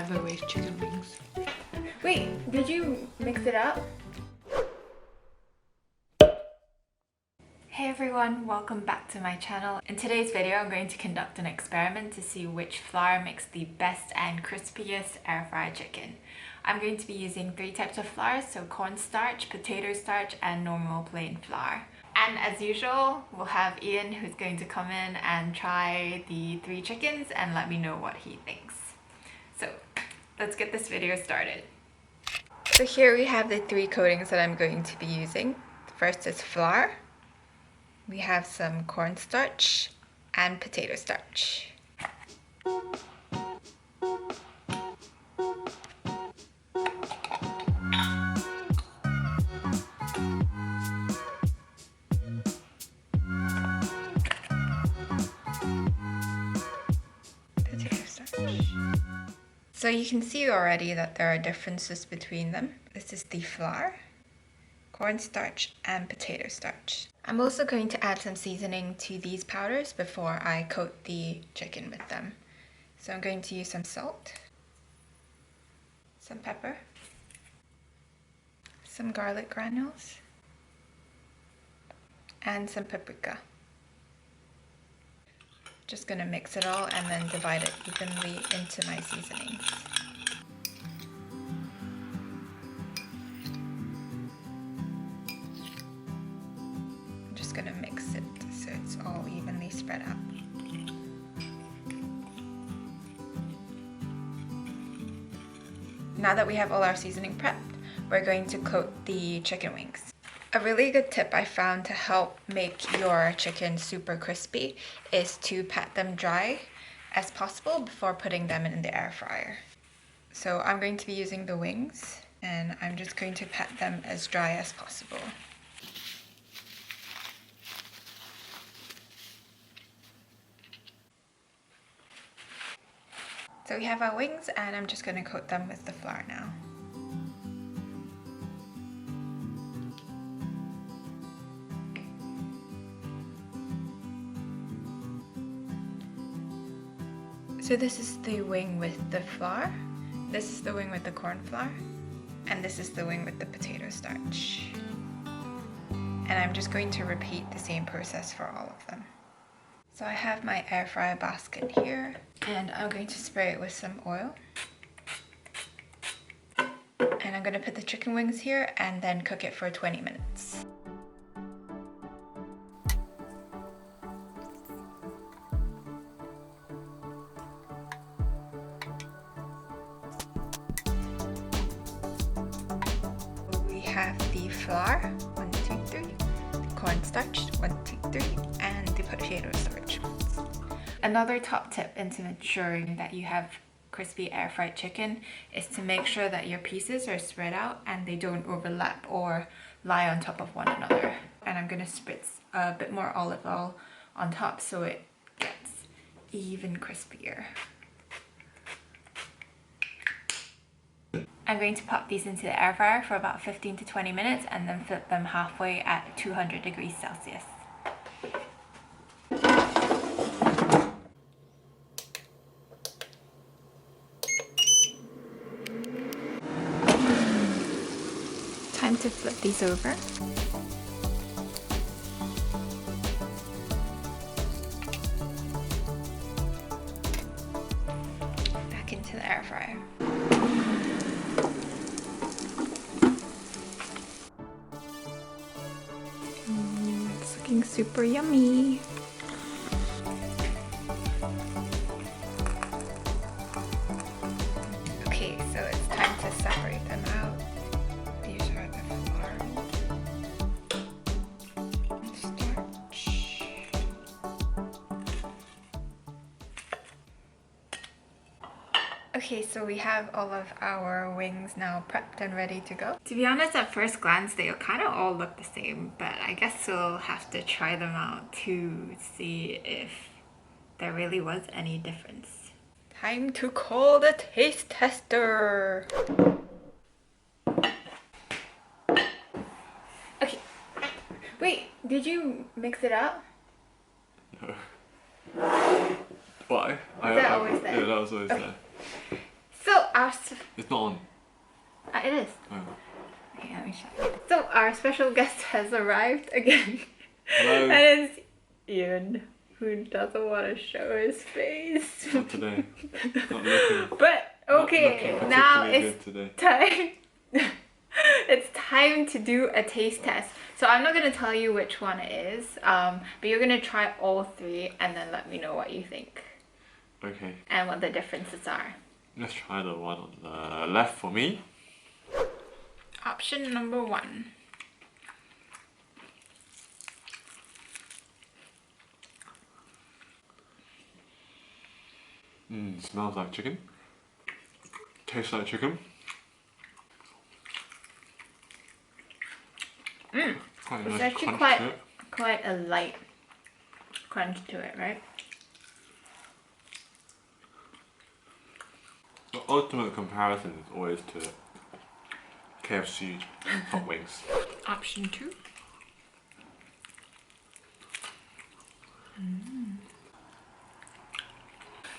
microwave chicken wings. Wait, did you mix it up? Hey everyone, welcome back to my channel. In today's video, I'm going to conduct an experiment to see which flour makes the best and crispiest air fried chicken. I'm going to be using 3 types of flour, so cornstarch, potato starch, and normal plain flour. And as usual, we'll have Ian who's going to come in and try the 3 chickens and let me know what he thinks. So let's get this video started. So here we have the 3 coatings that I'm going to be using. The first is flour. We have some cornstarch and potato starch. Potato starch. So you can see already that there are differences between them. This is the flour, cornstarch, and potato starch. I'm also going to add some seasoning to these powders before I coat the chicken with them. So I'm going to use some salt, some pepper, some garlic granules, and some paprika. Just gonna mix it all and then divide it evenly into my seasonings. Gonna mix it so it's all evenly spread out. Now that we have all our seasoning prepped, we're going to coat the chicken wings. A really good tip I found to help make your chicken super crispy is to pat them dry as possible before putting them in the air fryer. So I'm going to be using the wings and I'm just going to pat them as dry as possible. So we have our wings and I'm just going to coat them with the flour now. So this is the wing with the flour, this is the wing with the corn flour, and this is the wing with the potato starch. And I'm just going to repeat the same process for all of them. So I have my air fryer basket here and I'm going to spray it with some oil. And I'm going to put the chicken wings here and then cook it for 20 minutes. We have the flour, 1, 2, 3, the cornstarch, 1, 2, 3, and the potato starch. Another top tip into ensuring that you have crispy air fried chicken is to make sure that your pieces are spread out and they don't overlap or lie on top of one another. And I'm going to spritz a bit more olive oil on top so it gets even crispier. I'm going to pop these into the air fryer for about 15 to 20 minutes and then flip them halfway at 200 degrees Celsius. Time to flip these over. Back into the air fryer. It's looking super yummy. Okay, so it's time to separate them out. These are the flour and starch. Okay, so we have all of our wings now prepped and ready to go. To be honest, at first glance, they kind of all look the same, but I guess we'll have to try them out to see if there really was any difference. Time to call the taste tester! Okay. Wait, did you mix it up? Why? Was that always there? Yeah, that was always there. So It's not on. It is. Oh. Okay, let me show you. So our special guest has arrived again. Hello. And it's Ian, who doesn't want to show his face. Not today. Not looking. But okay, not looking now particularly it's good today. time. It's time to do a taste test. So I'm not going to tell you which one it is, but you're going to try all three and then let me know what you think. Okay. And what the differences are. Let's try the one on the left for me. Option number 1. Smells like chicken. Tastes like chicken. Quite a It's nice actually crunch to it. quite a light crunch to it, right? The ultimate comparison is always to KFC hot wings. Option 2.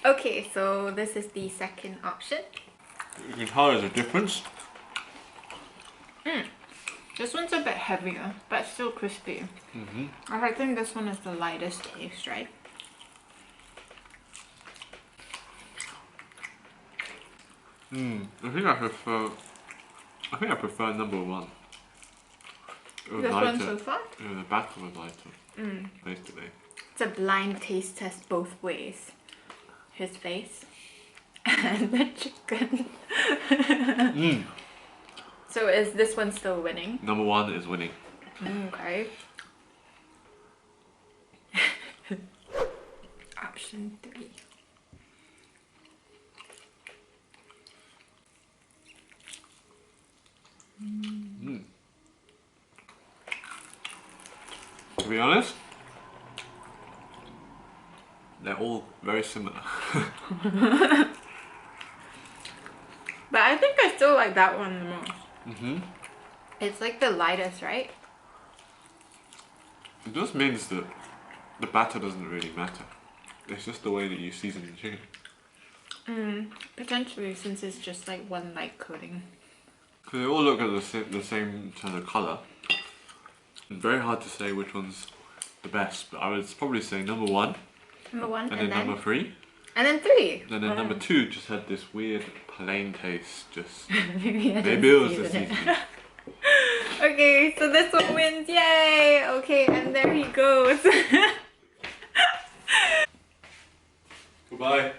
Okay, so this is the second option. You can tell there's a difference. This one's a bit heavier, but still crispy. I think this one is the lightest taste, right? I think I prefer number 1. It was This lighter. one so far? Yeah, the batter was lighter. Basically. It's a blind taste test both ways. His face and the chicken. So is this one still winning? Number 1 is winning. Okay. Option 3. To be honest, they're all very similar. But I think I still like that one the most. It's like the lightest, right? It just means that the batter doesn't really matter. It's just the way that you season the chicken. Potentially, since it's just like one light coating. Because they all look at the same kind of colour. It's very hard to say which one's the best, but I would probably say number 1. Number 1 And then number 3. And then 3. And then number 2 just had this weird plain taste. Just Maybe it was the seasoning. Okay, so this one wins, yay! Okay, and there he goes. Goodbye.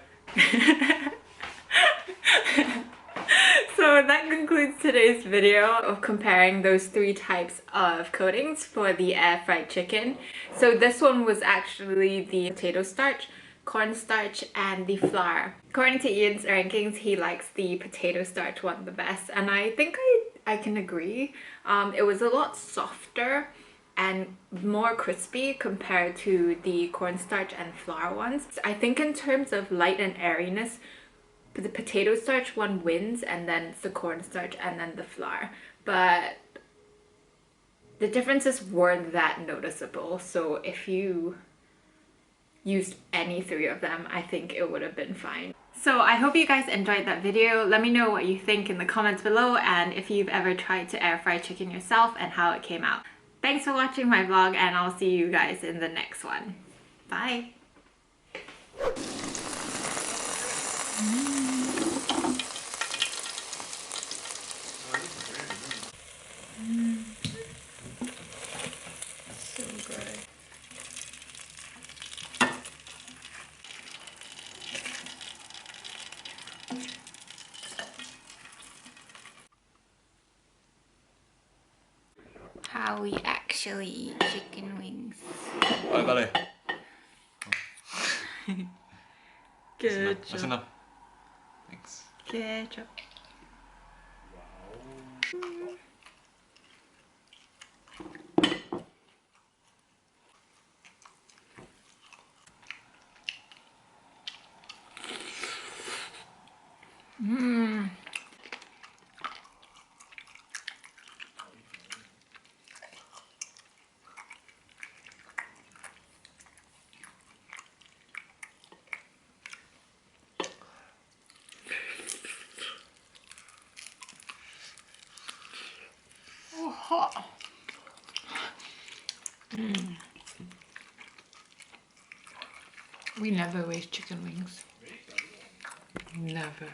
So that concludes today's video of comparing those 3 types of coatings for the air fried chicken. So this one was actually the potato starch, cornstarch, and the flour. According to Ian's rankings, he likes the potato starch one the best, and I think I can agree. It was a lot softer and more crispy compared to the cornstarch and flour ones. I think in terms of light and airiness, the potato starch one wins, and then it's the cornstarch and then the flour. But the differences weren't that noticeable, so if you used any 3 of them, I think it would have been fine. So I hope you guys enjoyed that video. Let me know what you think in the comments below, and if you've ever tried to air fry chicken yourself and how it came out. Thanks for watching my vlog, and I'll see you guys in the next one. Bye! So good. How we actually eat chicken wings. Bye, buddy. Good That's job. enough. Thanks. Good job. hot. We never waste chicken wings. Never.